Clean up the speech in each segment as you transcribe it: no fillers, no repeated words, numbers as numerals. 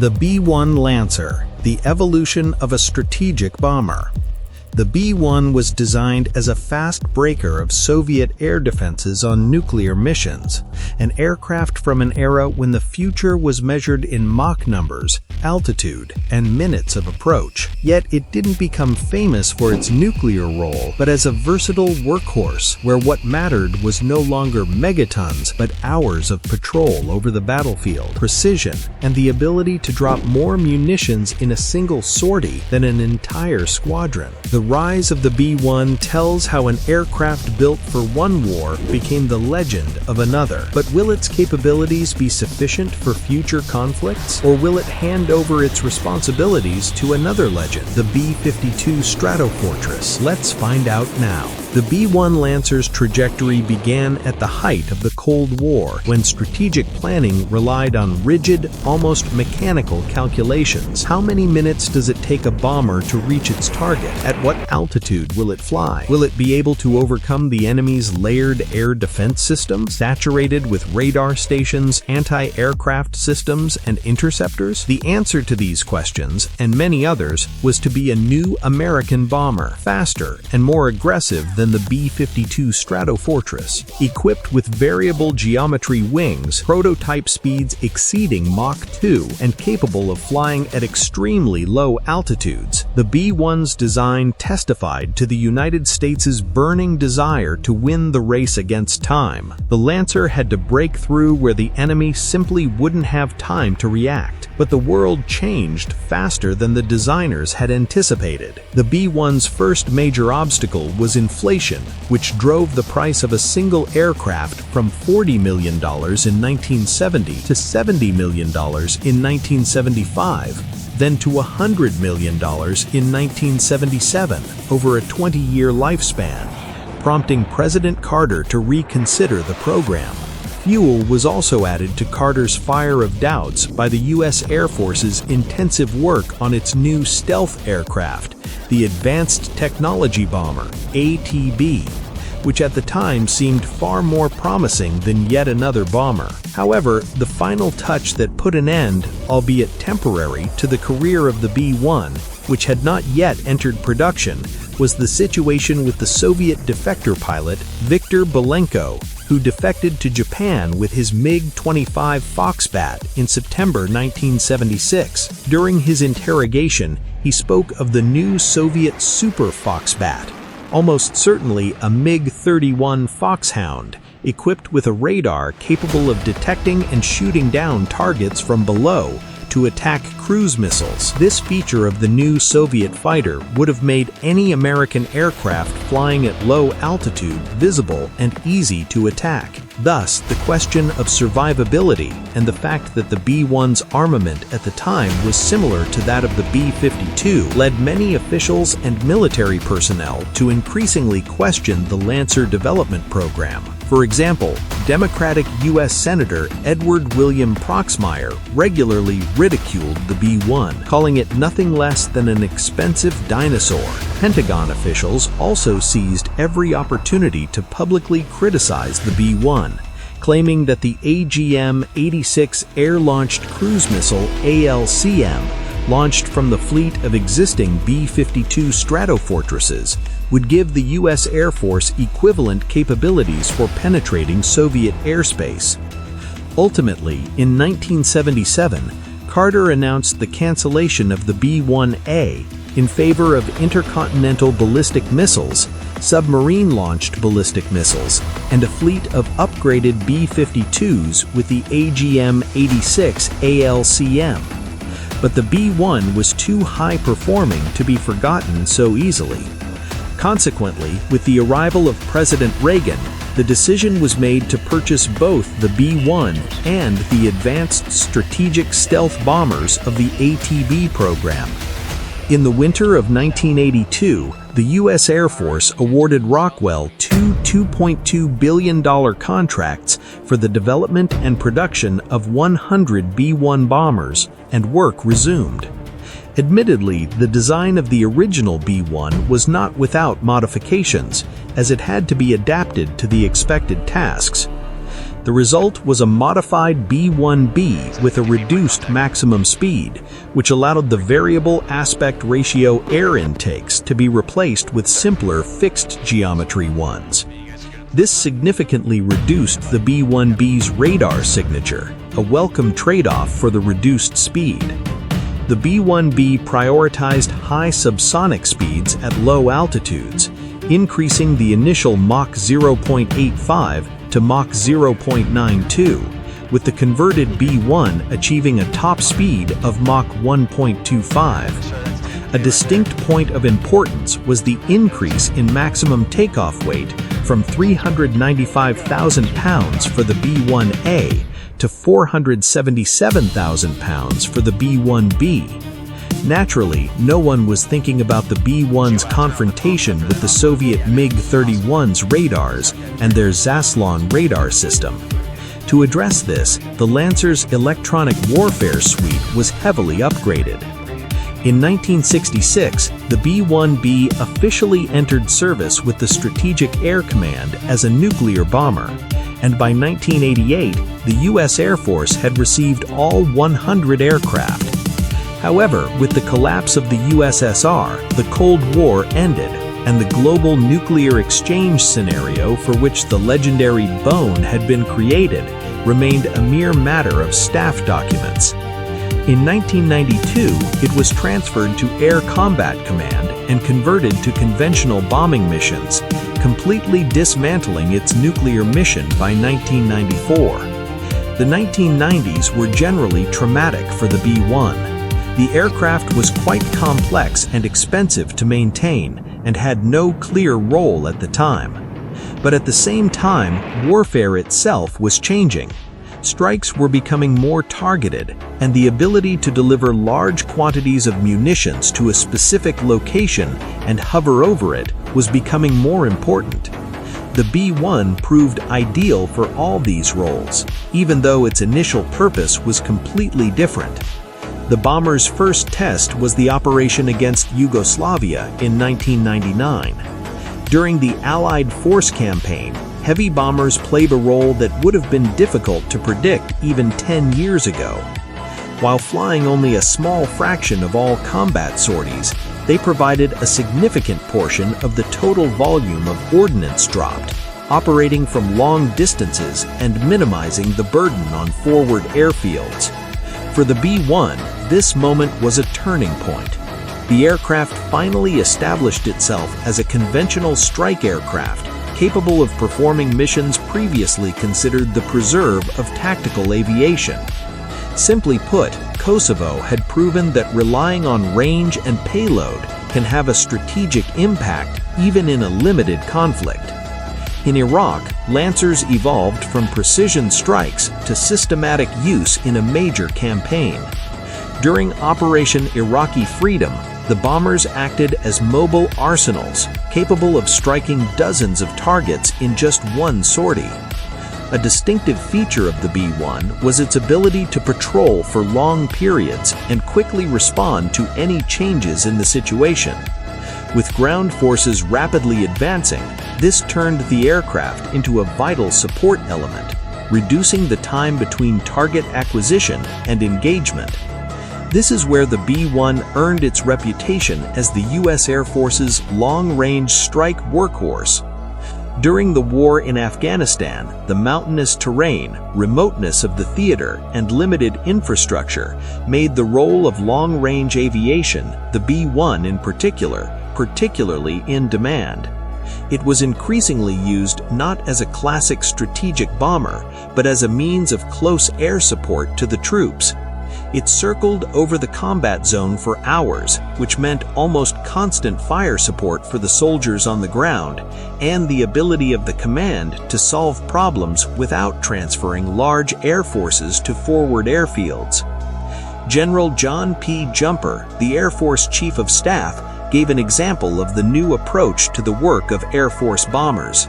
The B-1 Lancer, the evolution of a strategic bomber. The B-1 was designed as a fast breaker of Soviet air defenses on nuclear missions, an aircraft from an era when the future was measured in Mach numbers, altitude, and minutes of approach. Yet it didn't become famous for its nuclear role, but as a versatile workhorse, where what mattered was no longer megatons, but hours of patrol over the battlefield, precision, and the ability to drop more munitions in a single sortie than an entire squadron. The rise of the B-1 tells how an aircraft built for one war became the legend of another. But will its capabilities be sufficient for future conflicts? Or will it hand over its responsibilities to another legend, the B-52 Stratofortress? Let's find out now. The B-1 Lancer's trajectory began at the height of the Cold War, when strategic planning relied on rigid, almost mechanical calculations. How many minutes does it take a bomber to reach its target? At what altitude will it fly? Will it be able to overcome the enemy's layered air defense system, saturated with radar stations, anti-aircraft systems, and interceptors? The answer to these questions, and many others, was to be a new American bomber, faster and more aggressive than the B-52 Stratofortress. Equipped with variable geometry wings, prototype speeds exceeding Mach 2, and capable of flying at extremely low altitudes, the B-1's design testified to the United States' burning desire to win the race against time. The Lancer had to break through where the enemy simply wouldn't have time to react. But the world changed faster than the designers had anticipated. The B-1's first major obstacle was inflation, which drove the price of a single aircraft from $40 million in 1970 to $70 million in 1975. Then to $100 million in 1977, over a 20-year lifespan, prompting President Carter to reconsider the program. Fuel was also added to Carter's fire of doubts by the U.S. Air Force's intensive work on its new stealth aircraft, the Advanced Technology Bomber, ATB, which at the time seemed far more promising than yet another bomber. However, the final touch that put an end, albeit temporary, to the career of the B-1, which had not yet entered production, was the situation with the Soviet defector pilot Viktor Belenko, who defected to Japan with his MiG-25 Foxbat in September 1976. During his interrogation, he spoke of the new Soviet Super Foxbat, almost certainly a MiG-31 Foxhound, equipped with a radar capable of detecting and shooting down targets from below to attack cruise missiles. This feature of the new Soviet fighter would have made any American aircraft flying at low altitude visible and easy to attack. Thus, the question of survivability and the fact that the B-1's armament at the time was similar to that of the B-52 led many officials and military personnel to increasingly question the Lancer development program. For example, Democratic U.S. Senator Edward William Proxmire regularly ridiculed the B-1, calling it nothing less than an expensive dinosaur. Pentagon officials also seized every opportunity to publicly criticize the B-1, claiming that the AGM-86 air-launched cruise missile ALCM, launched from the fleet of existing B-52 Stratofortresses, would give the U.S. Air Force equivalent capabilities for penetrating Soviet airspace. Ultimately, in 1977, Carter announced the cancellation of the B-1A in favor of intercontinental ballistic missiles, submarine-launched ballistic missiles, and a fleet of upgraded B-52s with the AGM-86 ALCM. But the B-1 was too high-performing to be forgotten so easily. Consequently, with the arrival of President Reagan, the decision was made to purchase both the B-1 and the Advanced Strategic Stealth Bombers of the ATB program. In the winter of 1982, the U.S. Air Force awarded Rockwell two $2.2 billion contracts for the development and production of 100 B-1 bombers, and work resumed. Admittedly, the design of the original B-1 was not without modifications, as it had to be adapted to the expected tasks. The result was a modified B-1B with a reduced maximum speed, which allowed the variable aspect ratio air intakes to be replaced with simpler fixed geometry ones. This significantly reduced the B-1B's radar signature, a welcome trade-off for the reduced speed. The B-1B prioritized high subsonic speeds at low altitudes, increasing the initial Mach 0.85 to Mach 0.92, with the converted B-1 achieving a top speed of Mach 1.25. A distinct point of importance was the increase in maximum takeoff weight from 395,000 pounds for the B-1A to 477,000 pounds for the B-1B. Naturally, no one was thinking about the B-1's confrontation with the Soviet MiG-31's radars and their Zaslon radar system. To address this, the Lancer's electronic warfare suite was heavily upgraded. In 1966, the B-1B officially entered service with the Strategic Air Command as a nuclear bomber, and by 1988, the U.S. Air Force had received all 100 aircraft. However, with the collapse of the USSR, the Cold War ended, and the global nuclear exchange scenario for which the legendary Bone had been created remained a mere matter of staff documents. In 1992, it was transferred to Air Combat Command and converted to conventional bombing missions, completely dismantling its nuclear mission by 1994. The 1990s were generally traumatic for the B-1. The aircraft was quite complex and expensive to maintain and had no clear role at the time. But at the same time, warfare itself was changing. Strikes were becoming more targeted, and the ability to deliver large quantities of munitions to a specific location and hover over it was becoming more important. The B-1 proved ideal for all these roles, even though its initial purpose was completely different. The bomber's first test was the operation against Yugoslavia in 1999. During the Allied force campaign, heavy bombers played a role that would have been difficult to predict even 10 years ago. While flying only a small fraction of all combat sorties, they provided a significant portion of the total volume of ordnance dropped, operating from long distances and minimizing the burden on forward airfields. For the B-1, this moment was a turning point. The aircraft finally established itself as a conventional strike aircraft, capable of performing missions previously considered the preserve of tactical aviation. Simply put, Kosovo had proven that relying on range and payload can have a strategic impact even in a limited conflict. In Iraq, Lancers evolved from precision strikes to systematic use in a major campaign. During Operation Iraqi Freedom, the bombers acted as mobile arsenals, capable of striking dozens of targets in just one sortie. A distinctive feature of the B-1 was its ability to patrol for long periods and quickly respond to any changes in the situation. With ground forces rapidly advancing, this turned the aircraft into a vital support element, reducing the time between target acquisition and engagement. This is where the B-1 earned its reputation as the U.S. Air Force's long-range strike workhorse. During the war in Afghanistan, the mountainous terrain, remoteness of the theater, and limited infrastructure made the role of long-range aviation, the B-1 in particular, particularly in demand. It was increasingly used not as a classic strategic bomber, but as a means of close air support to the troops. It circled over the combat zone for hours, which meant almost constant fire support for the soldiers on the ground, and the ability of the command to solve problems without transferring large air forces to forward airfields. General John P. Jumper, the Air Force Chief of Staff, gave an example of the new approach to the work of Air Force bombers.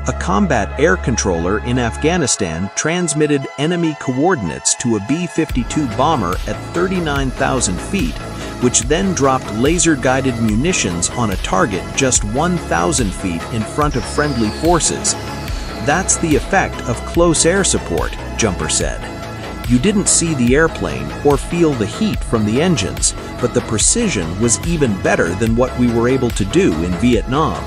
A combat air controller in Afghanistan transmitted enemy coordinates to a B-52 bomber at 39,000 feet, which then dropped laser-guided munitions on a target just 1,000 feet in front of friendly forces. "That's the effect of close air support," Jumper said. "You didn't see the airplane or feel the heat from the engines, but the precision was even better than what we were able to do in Vietnam."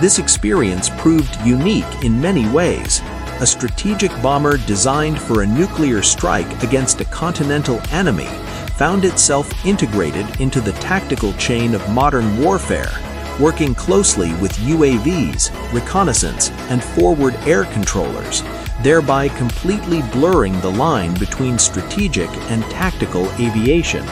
This experience proved unique in many ways. A strategic bomber designed for a nuclear strike against a continental enemy found itself integrated into the tactical chain of modern warfare, working closely with UAVs, reconnaissance, and forward air controllers, thereby completely blurring the line between strategic and tactical aviation.